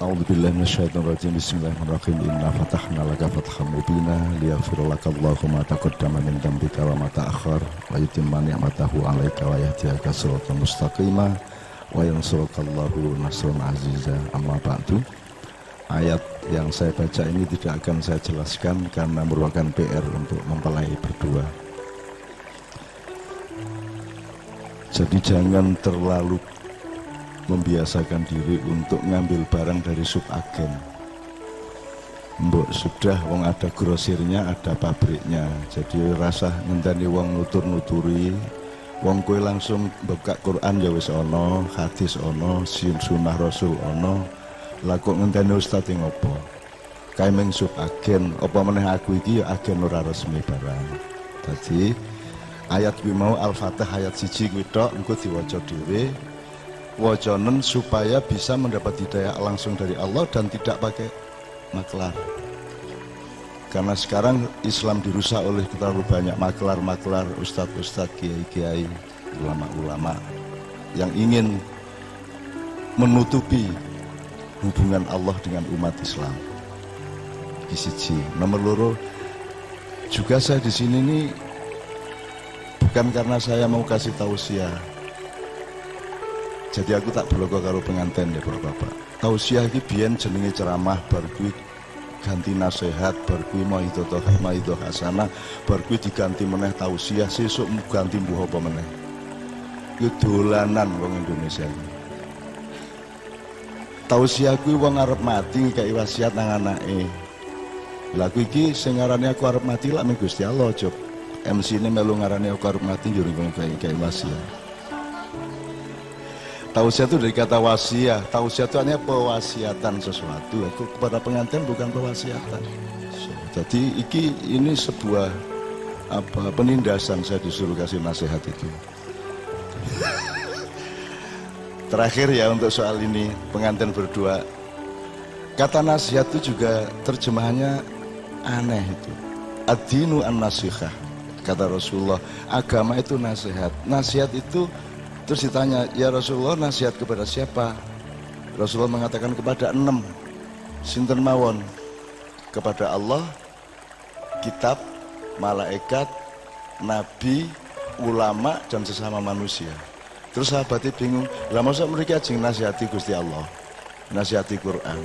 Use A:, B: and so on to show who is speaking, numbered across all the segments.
A: A'udzubillahi minasyaitonirrajim. Bismillahirrahmanirrahim. Inna fatahna laka fathan mubina liyaghfira laka Allahu ma taqaddama min dhanbika wa ma ta'akhkhar wa yutimma ni'matahu 'alaika wa yahdiyaka siratan mustaqima wa yansuruka Allahu nasran 'aziza. Amma ba'du. Ayat yang saya baca ini tidak akan saya jelaskan karena merupakan PR untuk mempelai berdua. Jadi jangan terlalu membiasakan diri untuk ngambil barang dari subagen. Mbok sudah wong ada grosirnya, ada pabriknya. Jadi rasa ngenteni wong nutur-nuturi, wong kowe langsung buka Quran ya wis ana, hadis ana, sunnah Rasul ana. Lah kok ngenteni ustaz ngopo? Kae mung subagen, apa meneh aku iki ya agen ora resmi barang. Dadi ayat kuwi mau Al-Fatihah ayat 1 kuwi tok engko diwaca dhewe. Wajanen supaya bisa mendapat hidayah langsung dari Allah dan tidak pakai maklar. Karena sekarang Islam dirusak oleh terlalu banyak maklar-maklar, ustadz-ustadz, kiai-kiai, ulama-ulama yang ingin menutupi hubungan Allah dengan umat Islam. Kisiji, nomor loro, juga saya di sini nih bukan karena saya mau kasih tausiah. Jadi aku tak berlogo karo pengantin ya bapak-bapak. Tausiah iki biyen jenenge ceramah, bar kuwi ganti nasihat, bar kuwi mauidhah hasanah, bar kuwi diganti meneh tausiah, sesuk ganti mbuh apa meneh. Iku dolanan wong Indonesia iki. Tausiah kuwi wong arep mati kaya wasiat nang anake. Lah kuwi iki sing ngarani aku arep mati lak mung Gusti Allah, Job. MC-ne melu ngarani aku arep mati yo kaya wasiat. Tausiah itu dari kata wasiah. Tausiah itu hanya pewasiatan sesuatu. Aku kepada pengantin bukan pewasiatan. Jadi ini sebuah penindasan, saya disuruh kasih nasihat itu. Terakhir ya untuk soal ini pengantin berdua. Kata nasihat itu juga terjemahannya aneh itu. Ad-dinu an-nasihah. Kata Rasulullah, agama itu nasihat. Nasihat itu terus ditanya, ya Rasulullah nasihat kepada siapa? Rasulullah mengatakan kepada 6. Sinten mawon? Kepada Allah, kitab, malaikat, nabi, ulama, dan sesama manusia. Terus sahabatnya bingung, lah masa mereka ajeng nasihati Gusti Allah, nasihati Quran.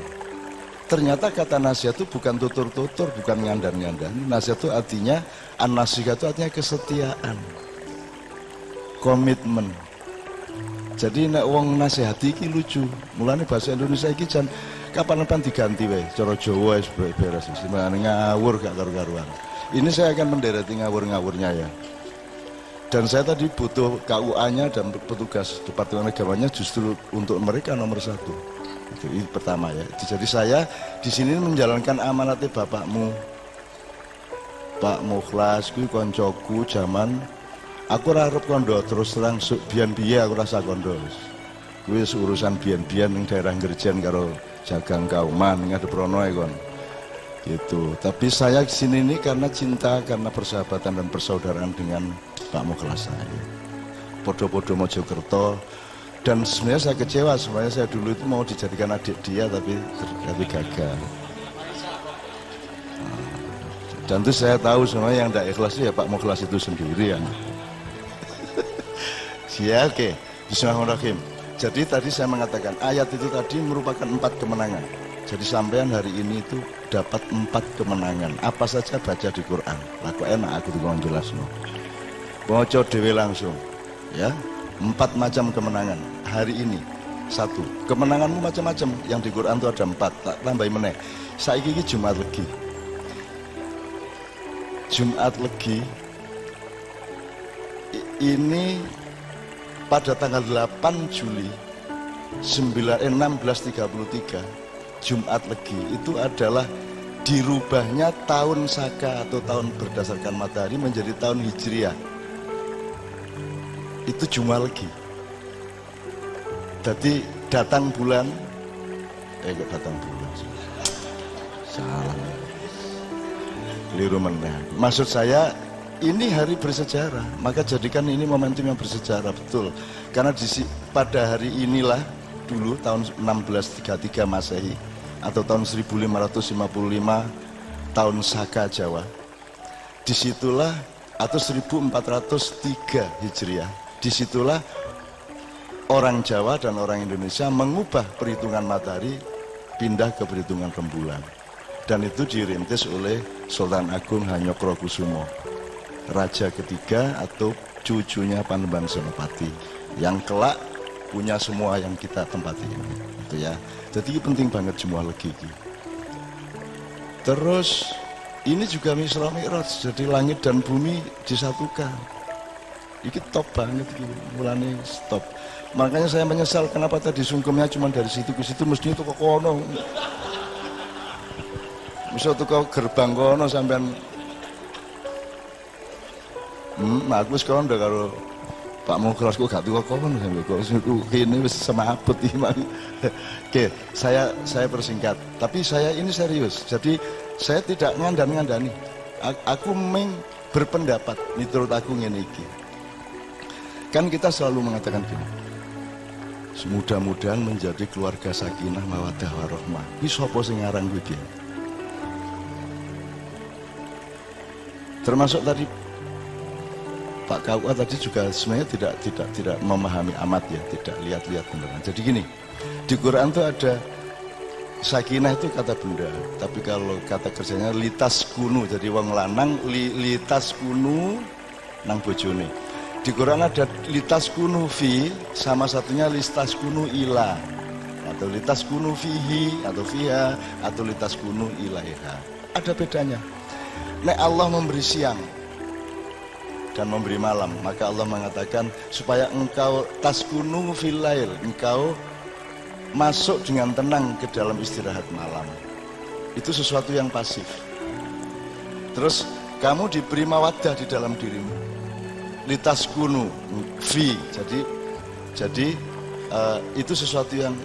A: Ternyata kata nasihat itu bukan tutur-tutur, bukan ngandar-ngandar. Nasihat itu artinya, an-nasihat itu artinya kesetiaan, komitmen. Jadi nek wong nasihati iki lucu. Mulane bahasa Indonesia iki jan kapan-kapan diganti wae. Cara Jawa wis beres wis ngawur gak karu-karuan. Ini saya akan mendereti ngawur-ngawurnya ya. Dan saya tadi butuh KUA-nya dan petugas Departemen Agamanya justru untuk mereka nomor 1. Itu pertama ya. Jadi saya di sini menjalankan amanatnya bapakmu, Pak Mukhlas kuwi koncoku zaman aku ora arep kondo terus terang biyen-biyen aku rasa kondo. Kuwi urusan biyen-biyen ning daerah Ngerjen karo Jagang Kauman ngadeprono kon. Gitu. Tapi saya kesini ini karena cinta, karena persahabatan dan persaudaraan dengan Pak Mukhlas saya. Podo-podo Mojokerto, dan sebenarnya saya kecewa, sebenarnya saya dulu itu mau dijadikan adik dia tapi gagal. Dan itu saya tahu sebenarnya yang tidak ikhlas ya Pak Mukhlas itu sendiri ya. Ya oke, Bismillahirrahmanirrahim. Jadi tadi saya mengatakan ayat itu tadi merupakan 4 kemenangan. Jadi sampean hari ini itu dapat 4 kemenangan. Apa saja baca di Quran. Lah kok enak aku dikon jelasno. Baca dhewe langsung. Ya, 4 macam kemenangan hari ini. 1. Kemenanganmu macam-macam. Yang di Quran itu ada 4. Tak tambahin meneh. Saiki iki Jumat Legi. Jumat Legi ini pada tanggal 8 Juli 1633 Jumat Legi itu adalah dirubahnya tahun Saka atau tahun berdasarkan matahari menjadi tahun Hijriah. Itu Jumat Legi. Jadi datang bulan kok datang bulan salah keliru meneh. Maksud saya ini hari bersejarah, maka jadikan ini momentum yang bersejarah betul. Karena pada hari inilah dulu tahun 1633 Masehi atau tahun 1555 tahun Saka Jawa. Disitulah atau 1403 Hijriah. Disitulah orang Jawa dan orang Indonesia mengubah perhitungan matahari pindah ke perhitungan rembulan. Dan itu dirintis oleh Sultan Agung Hanyokrokusumo, raja ketiga atau cucunya Panembahan Senopati, yang kelak punya semua yang kita tempati ini. Itu ya. Jadi penting banget semua lagi. Terus ini juga Isra Mi'raj, jadi langit dan bumi disatukan. Ini top banget gitu, mulanya stop. Makanya saya menyesal kenapa tadi sungkemnya cuma dari situ ke situ, mestinya itu ke kono. Misal tuh kau gerbang kono sampean, aku sekarang udah kalau Pak Mukros kok gak tuh kono sampai kok ini wis semaput imang. Oke, saya persingkat. Tapi saya ini serius. Jadi saya tidak ngandani. Aku berpendapat menurut aku ngene iki. Kan kita selalu mengatakan gini. Mudah-mudahan menjadi keluarga sakinah mawaddah warahmah. Kuwi sapa sing ngarang kuwi iki? Termasuk tadi Pak KUA tadi juga sebenarnya tidak memahami amat ya, tidak lihat-lihat beneran. Jadi gini, di Quran itu ada sakinah itu kata benda, tapi kalau kata kerjanya litas kunu, jadi wong lanang litas kunu nang bojone. Di Quran ada litas kunu fi, sama satunya litas kunu ila, atau litas kunu fihi atau fiha, atau litas kunu ilaiha. Ada bedanya. Nek Allah memberi siang dan memberi malam, maka Allah mengatakan supaya engkau taskunu fil lail, engkau masuk dengan tenang ke dalam istirahat malam. Itu sesuatu yang pasif. Terus kamu diberi mawaddah di dalam dirimu, litaskunu fi, jadi itu sesuatu yang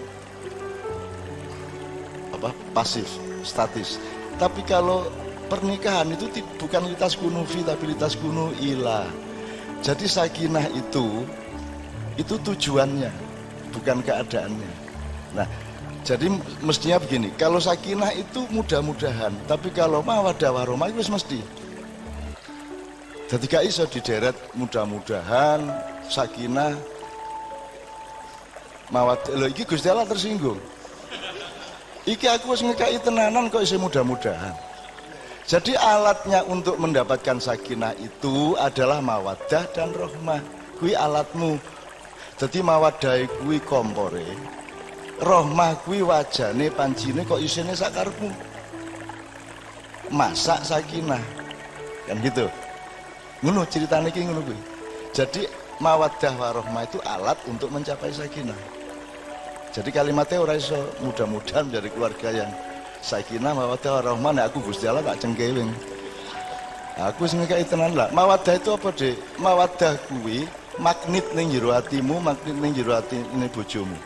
A: pasif, statis. Tapi kalau pernikahan itu bukan litas kunu fi tapi litas kunu ila. Jadi sakinah itu tujuannya, bukan keadaannya. Nah, jadi mestinya begini, kalau sakinah itu mudah-mudahan, tapi kalau mawaddah warahmah itu mesti. Jadi gak iso dideret mudah-mudahan, sakinah, mawaddah. Loh, iki Gusti Allah tersinggung. Iki aku wis ngekai tenanan kok iso mudah-mudahan. Jadi alatnya untuk mendapatkan sakinah itu adalah mawaddah dan rahmah. Kui alatmu. Jadi mawaddah kui kompore, rahmah kui wajane pancine kok isine sakarepmu. Masak sakinah. Kan gitu. Ngono ceritane iki ngono kuwi. Jadi mawaddah warahmah itu alat untuk mencapai sakinah. Jadi kalimatnya ora iso mudah-mudahan dari keluarga yang sakinah mawaddah warahmah. Nek aku Gusti Allah tak cengkewing. Aku sing ngekeki tenan lah. Mawaddah itu apa, Dik? Mawaddah kuwi magnet ning jero atimu, magnet ning jero atine bojomu.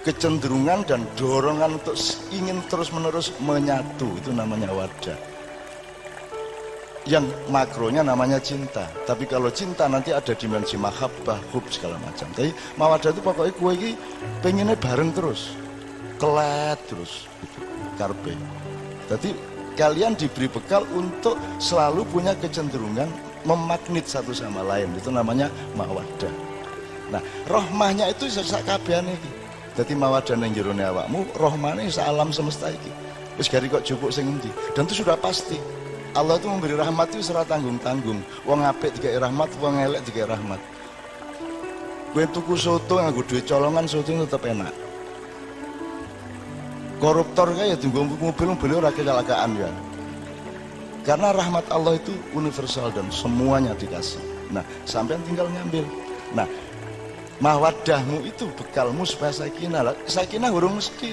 A: Kecenderungan dan dorongan untuk ingin terus-menerus menyatu, itu namanya wadah. Yang makronya namanya cinta. Tapi kalau cinta nanti ada dimensi mahabbah, hub segala macam. Tapi mawaddah itu pokoknya kowe iki pengennya bareng terus. Kelet terus gitu. Karpe. Jadi kalian diberi bekal untuk selalu punya kecenderungan memagnet satu sama lain. Itu namanya mawaddah. Nah, rahmahnya itu sak kabehane iki. Dadi mawaddah ning jero awakmu, rahmane alam semesta iki. Wis gari kok jupuk sing endi. Dan itu sudah pasti. Allah itu memberi rahmat itu secara tanggung-tanggung. Wong apik dikai rahmat, wong elek dikai rahmat. Kowe tuku soto nganggo duit colongan, soto tetep enak. Koruptor kayak tunggu mobil ora kecelakaan ya. Karena rahmat Allah itu universal dan semuanya dikasih. Nah, sampean tinggal ngambil. Nah, mawaddahmu itu bekalmu supaya sakinah. Sakinah urung mesti.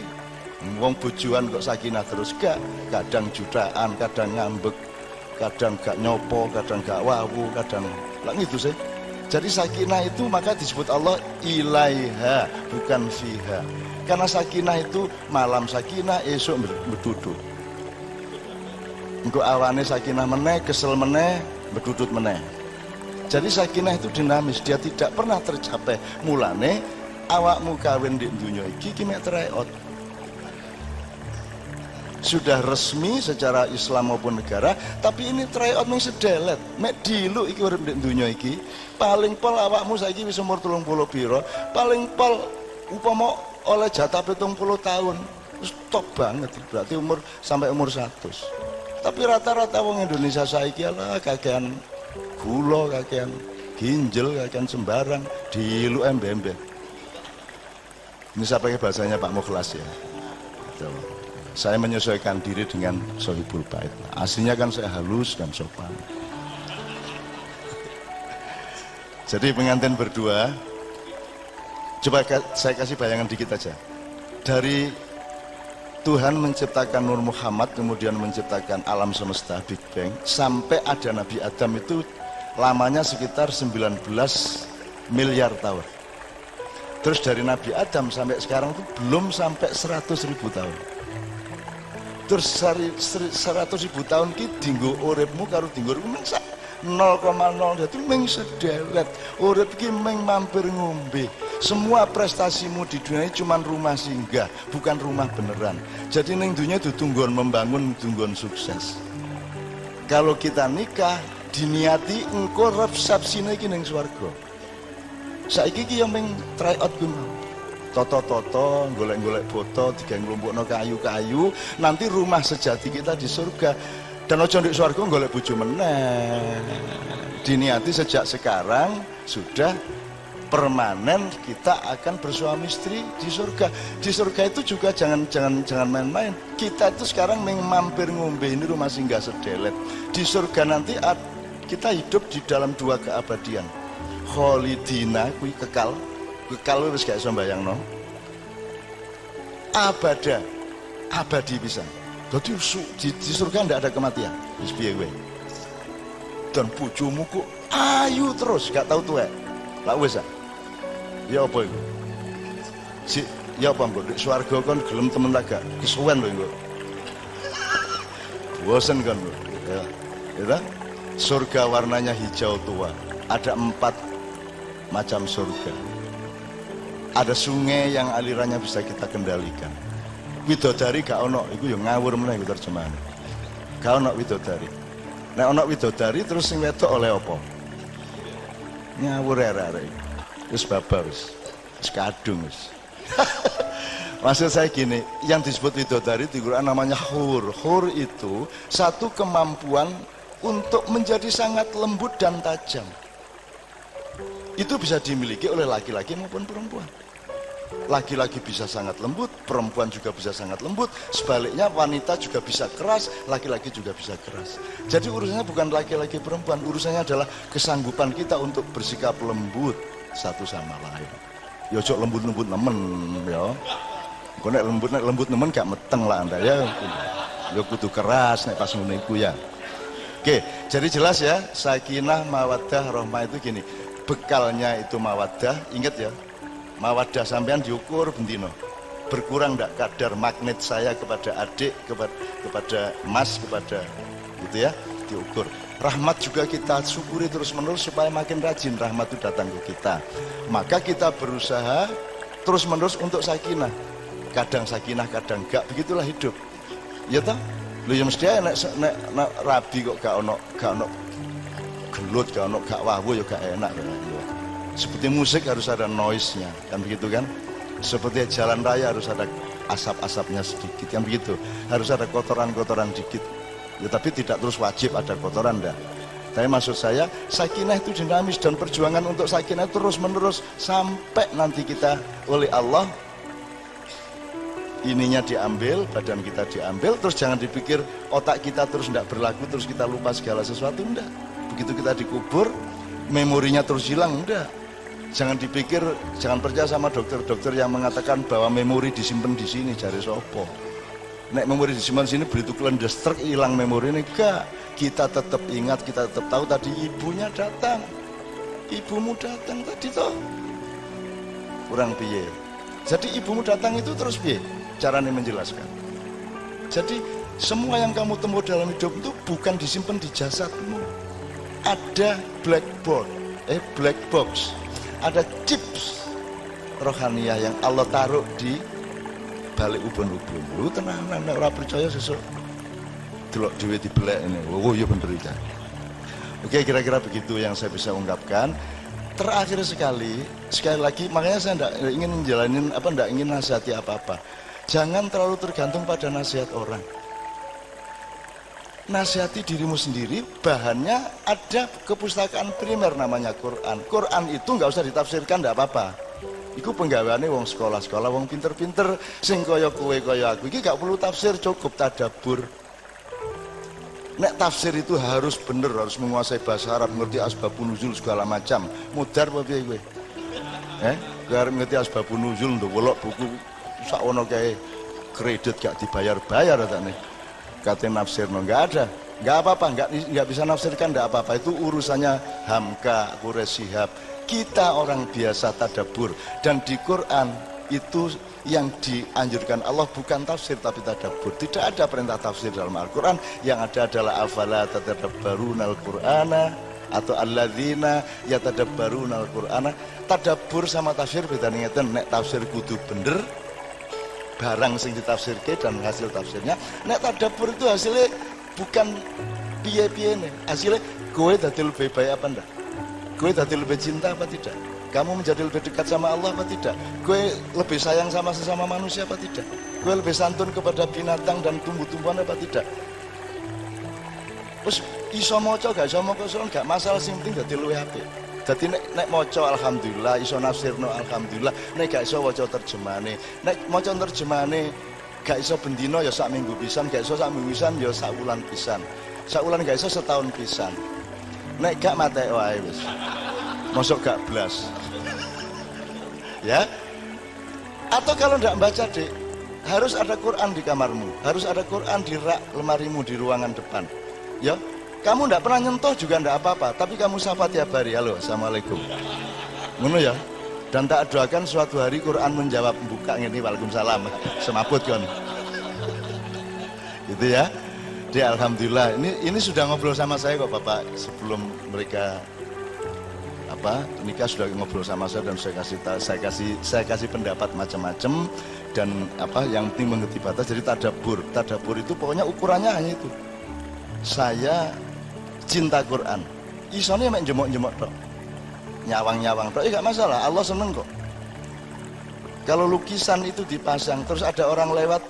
A: Wong bojoan kok sakinah terus gak. Kadang jutaan, kadang ngambek, kadang gak nyopo, kadang gak wawu, kadang lah gitu sih. Jadi sakinah itu maka disebut Allah ilaiha, bukan fiha. Karena sakinah itu malam sakinah, esok berduduk. Engko awane sakinah meneh, kesel meneh, berduduk meneh. Jadi sakinah itu dinamis, dia tidak pernah tercapai. Mulane awakmu kawin di dunia iki mek tryout. Sudah resmi secara Islam maupun negara, tapi ini tryout ning sedelet. Mek diluk iki urip di dunia iki, paling pol awakmu saiki wis umur 30 piro, paling pol upama oleh jatah 70 tahun. Wis top banget, berarti umur sampai umur 100. Tapi rata-rata wong Indonesia saiki ala kakean gula, kakean ginjel, kakean sembarang, diluk embe-embe. Ini saya pakai bahasanya Pak Mukhlas ya. Saya menyesuaikan diri dengan Sohibul Bait. Aslinya kan saya halus dan sopan. Jadi pengantin berdua, coba saya kasih bayangan dikit aja. Dari Tuhan menciptakan Nur Muhammad, kemudian menciptakan alam semesta Big Bang, sampai ada Nabi Adam itu lamanya sekitar 19 miliar tahun. Terus dari Nabi Adam sampai sekarang itu belum sampai 100.000 tahun. Terus 100.000 tahun ki dinggo uripmu karo dinggo uripmu 0,0 itu meng sedelet. Urip ki meng mampir ngombe. Semua prestasimu di dunia ini cuma rumah singgah, bukan rumah beneran. Jadi ning dunia itu tunggon membangun, tunggon sukses. Kalau kita nikah diniati engko resepsine iki ning swarga. Saiki ki yo meng tryout ku mau. Toto-toto, golek-golek foto, tiga ngelumpukno kayu-kayu, nanti rumah sejati kita di surga. Dan ojo ndek surga golek bojo meneh. Diniati sejak sekarang sudah permanen kita akan bersuami istri di surga. Di surga itu juga jangan main-main. Kita itu sekarang mampir ngombe, ini rumah singgah sedelet. Di surga nanti kita hidup di dalam 2 keabadian. Kholidina kuwi kekal wis gak iso mbayangno. Abadi bisa. Jadi di surga ndak ada kematian. Wis piye kowe? Dan bojomu kok ayu terus, gak tahu tuwek. Lah wis ah. Ya apa iku? Ya apa mbok, di swarga kon gelem temen tak gak kesuwen lho iku. Bosen kan lho. Ya. Surga warnanya hijau tua. Ada 4 macam surga. Ada sungai yang alirannya bisa kita kendalikan. Widodari gak ono, itu yang ngawur meneh iku terjemahan. Gak ono widodari. Nek ono widodari terus sing wedok oleh apa? Ngawur arek-arek. Wis babar wis. Wis kadung wis. Maksud saya gini, yang disebut widodari di Quran namanya hur. Hur itu satu kemampuan untuk menjadi sangat lembut dan tajam. Itu bisa dimiliki oleh laki-laki maupun perempuan. Laki-laki bisa sangat lembut, perempuan juga bisa sangat lembut. Sebaliknya wanita juga bisa keras, laki-laki juga bisa keras. Jadi urusannya bukan laki-laki perempuan, urusannya adalah kesanggupan kita untuk bersikap lembut satu sama lain. Ya cok lembut-lembut nemen ya. Kok nek lembut nemen gak meteng lah Anda ya. Ya kudu keras nek pas ngono iku ya. Oke, jadi jelas ya, sakinah, mawaddah, rahmah itu gini. Bekalnya itu mawaddah, ingat ya. Mawaddah sampean diukur bendino. Berkurang enggak kadar magnet saya kepada adik, kepada mas, kepada gitu ya, diukur. Rahmat juga kita syukuri terus-menerus supaya makin rajin rahmat itu datang ke kita. Maka kita berusaha terus-menerus untuk sakinah. Kadang sakinah, kadang enggak, begitulah hidup. Ya toh? Lho ya mesti nek rabi kok gak ono gelut, gak ono gak wawu ya gak enak ya. Seperti musik harus ada noise-nya, kan begitu kan? Seperti jalan raya harus ada asap-asapnya sedikit, kan begitu? Harus ada kotoran-kotoran dikit. Ya tapi tidak terus wajib ada kotoran dah. Tapi maksud saya, sakinah itu dinamis dan perjuangan untuk sakinah terus menerus sampai nanti kita oleh Allah ininya diambil, badan kita diambil, terus jangan dipikir otak kita terus tidak berlaku, terus kita lupa segala sesuatu, enggak. Begitu kita dikubur, memorinya terus hilang, enggak. Jangan dipikir, jangan percaya sama dokter-dokter yang mengatakan bahwa memori disimpan di sini, jari sopo. Nek memori disimpan di sini, begitu kelendestrek hilang memori ini, enggak. Kita tetap ingat, kita tetap tahu tadi ibunya datang, ibumu datang tadi toh. Kurang piye. Jadi ibumu datang itu terus piye? Caranya menjelaskan. Jadi semua yang kamu temui dalam hidup itu bukan disimpan di jasadmu. Ada black box, ada chips rohaniyah yang Allah taruh di balik ubun-ubun. Lu tenanan nek ora percaya sesuk delok dhewe dibelek ini. Oh iya bener iki. Oke, kira-kira begitu yang saya bisa ungkapkan. Terakhir sekali lagi, makanya saya enggak ingin menjalanin enggak ingin nasihati apa-apa. Jangan terlalu tergantung pada nasihat orang. Nasihati dirimu sendiri, bahannya ada kepustakaan primer namanya Quran. Quran itu nggak usah ditafsirkan, nggak apa-apa. Iku penggaweane wong sekolah-sekolah, wong pinter-pinter, sing kaya kowe kaya aku. Iki gak perlu tafsir, cukup tadabbur. Nek tafsir itu harus bener, harus menguasai bahasa Arab, ngerti asbabun nuzul segala macam. Mudar apa piye kowe? Arep ngerti asbabun nuzul ndok welok buku sakono kae kredit gak dibayar-bayar katane. Katanya nafsirno nggak ada, nggak apa-apa, nggak bisa nafsirkan, nggak apa-apa, itu urusannya Hamka, Quraisy Shihab. Kita orang biasa tadabbur, dan di Quran itu yang dianjurkan Allah bukan tafsir tapi tadabbur. Tidak ada perintah tafsir dalam Al-Quran, yang ada adalah afala tatadabbarunal Qur'ana atau alladzina yatadabbarunal Qur'ana. Tadabbur sama tafsir beda ngeten, nek tafsir kudu bener barang sing ditafsirke dan hasil tafsirnya. Nek tadabbur itu hasilnya bukan piye-piye nih, hasilnya kowe dadi lebih baik apa enggak, kowe dadi lebih cinta apa tidak, kamu menjadi lebih dekat sama Allah apa tidak, kowe lebih sayang sama sesama manusia apa tidak, kowe lebih santun kepada binatang dan tumbuh-tumbuhan apa tidak. Terus iso maca gak iso maca gak masalah, sing penting dadi luwih apik. Jadi nek maca alhamdulillah, iso nafsirno alhamdulillah, nek gak iso waca terjemahane, nek maca terjemahane gak iso bendino ya sak minggu pisan, gak iso sak minggu pisan ya sak wulan pisan, sak wulan gak iso setahun pisan, nek gak matek wae wis, mosok gak blas ya. Atau kalau ndak baca Dek, harus ada Quran di kamarmu, harus ada Quran di rak lemarimu di ruangan depan ya. Kamu tidak pernah nyentuh juga tidak apa-apa, tapi kamu sapa tiap hari, halo assalamualaikum, ngono ya. Dan tak doakan suatu hari Quran menjawab, buka ngene waalaikumsalam, semaput kan gitu ya. Jadi alhamdulillah ini sudah ngobrol sama saya kok Bapak, sebelum mereka nikah sudah ngobrol sama saya, dan saya kasih pendapat macam-macam, dan yang penting mengerti batas. Jadi tadabbur itu pokoknya ukurannya hanya itu, saya cinta Quran, isone mek jemok-jemok tok, nyawang-nyawang tok, gak masalah, Allah seneng kok. Kalau lukisan itu dipasang, terus ada orang lewat,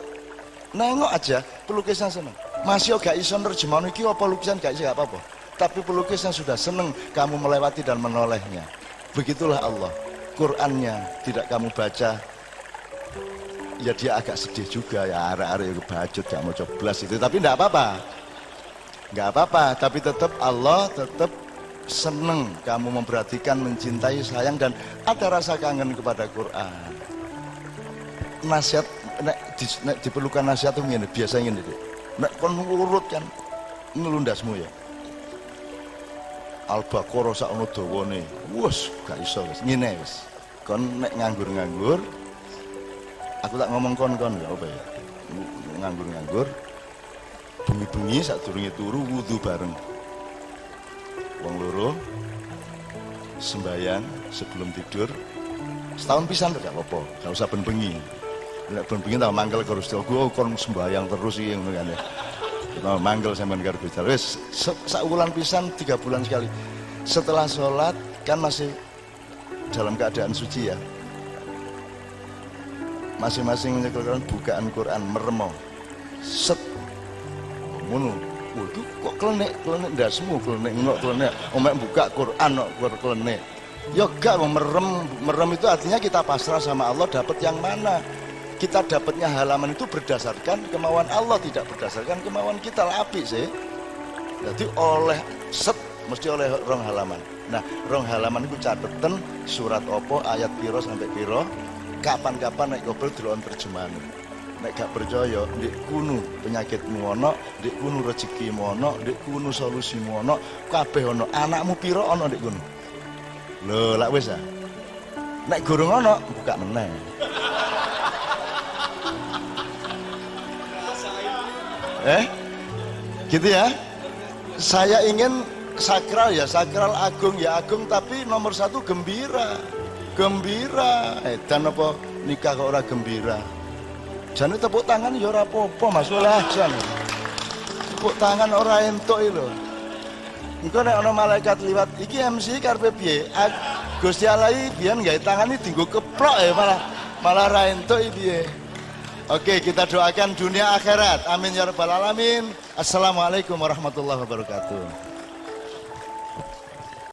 A: nengok aja, pelukisan seneng. Masih gak iso nerjemahno iki apa lukisan, gak iso, gak apa-apa. Tapi pelukisnya sudah seneng kamu melewati dan menolehnya. Begitulah Allah, Qurannya tidak kamu baca, ya dia agak sedih juga ya, arek-arek bajut gak mau coblas itu, tapi tidak apa-apa. Nggak apa-apa, tapi tetap Allah tetap seneng kamu memperhatikan, mencintai, sayang, dan ada rasa kangen kepada Quran. Nasihat, nek diperlukan nasihat itu ngene, biasanya ngene, nek kon urut kan ngelundasmu ya. Al-Baqarah sakno dawane, wes gak iso wis, ngene wis. Kon nek nganggur-nganggur, aku tak ngomong kon ya apa ya, nganggur-nganggur, bengi-bengi sadurunge turu wudu bareng wong loro, sembahyang sebelum tidur setahun pisan gak apa-apa, gak usah ben-bengi. Nek ben-bengi tak mangkel karo Gusti Allah, kon sembahyang terus iki ngono kan ya. Kita mangkel sampean karo Gusti Allah. Wis sak wulan pisan, 3 bulan sekali. Setelah sholat kan masih dalam keadaan suci ya. Masing-masing menyekolahkan bukaan Quran meremo. Set ngono. Waduh, kok klenek ndasmu, klenek ngono, klenek. Omek buka Quran kok klenek. Ya gak, merem itu artinya kita pasrah sama Allah, dapat yang mana. Kita dapatnya halaman itu berdasarkan kemauan Allah, tidak berdasarkan kemauan kita. Apik sih. Jadi oleh mesti oleh rong halaman. Nah, rong halaman itu cateten surat opo, ayat piro sampai piro, kapan-kapan nek ngobrol delok terjemahan. Nek gak percaya, ndek kuno penyakitmu ono, ndek kuno rezekimu ono, ndek kuno solusimu ono, kabeh ono. Anakmu piro ono ndek kuno. Lho, lak wis ah. Nek gurung ono, buka meneh. Gitu ya. Saya ingin sakral ya sakral, agung ya agung, tapi nomor satu gembira. gembira. Dan apa nikah kok ora gembira? Jane tepuk tangan ya ora apa-apa Mas Walasan. Tepuk tangan ora entuk iki lho. Engko nek ana malaikat liwat iki MC karepe piye? Gusti Allah iki biyen gawe tangane dienggo keplok ya malah ra entuk iki piye? Oke, kita doakan dunia akhirat. Amin ya rabbal alamin. Assalamualaikum warahmatullahi wabarakatuh.